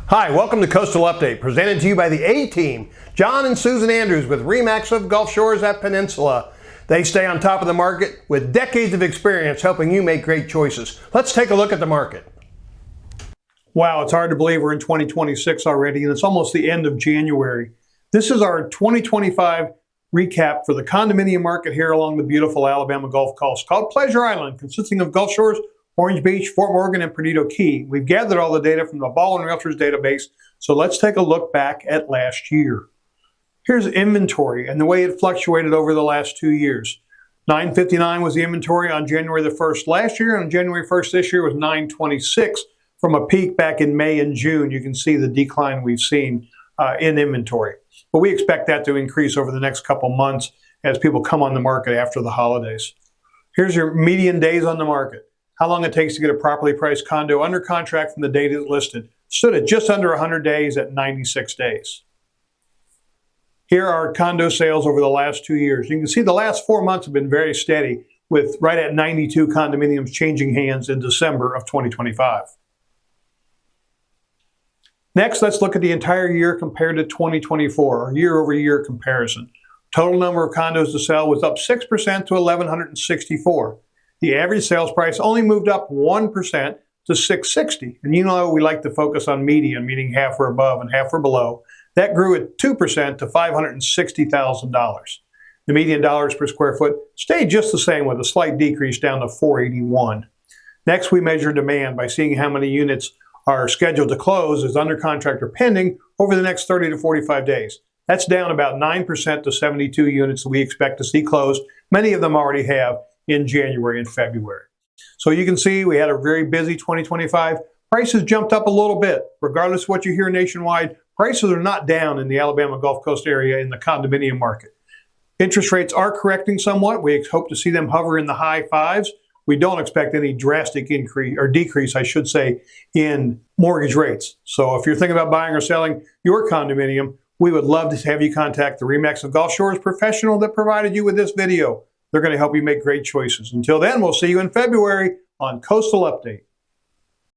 Hi, welcome to Coastal Update, presented to you by the A-Team, John and Susan Andrews with RE/MAX of Gulf Shores at Peninsula. They stay on top of the market with decades of experience helping you make great choices. Let's take a look at the market. Wow, it's hard to believe we're in 2026 already, and it's almost the end of January. This is our 2025 recap for the condominium market here along the beautiful Alabama Gulf Coast called Pleasure Island, consisting of Gulf Shores, Orange Beach, Fort Morgan, and Perdido Key. We've gathered all the data from the Baldwin Realtors database, so let's take a look back at last year. Here's inventory and the way it fluctuated over the last 2 years. 959 was the inventory on January the 1st last year, and on January 1st this year was 926 from a peak back in May and June. You can see the decline we've seen in inventory. But we expect that to increase over the next couple months as people come on the market after the holidays. Here's your median days on the market. How long it takes to get a properly priced condo under contract from the date it's listed. Stood at just under 100 days at 96 days. Here are condo sales over the last 2 years. You can see the last 4 months have been very steady, with right at 92 condominiums changing hands in December of 2025. Next, let's look at the entire year compared to 2024, or year-over-year comparison. Total number of condos to sell was up 6% to 1,164. The average sales price only moved up 1% to $660. And you know we like to focus on median, meaning half or above and half or below. That grew at 2% to $560,000. The median dollars per square foot stayed just the same with a slight decrease down to $481. Next, we measure demand by seeing how many units are scheduled to close as under contract or pending over the next 30 to 45 days. That's down about 9% to 72 units that we expect to see closed. Many of them already have in January and February. So you can see we had a very busy 2025. Prices jumped up a little bit. Regardless of what you hear nationwide, prices are not down in the Alabama Gulf Coast area in the condominium market. Interest rates are correcting somewhat. We hope to see them hover in the high fives. We don't expect any drastic increase or decrease, I should say, in mortgage rates. So if you're thinking about buying or selling your condominium, we would love to have you contact the RE/MAX of Gulf Shores professional that provided you with this video. They're going to help you make great choices. Until then, we'll see you in February on Coastal Update.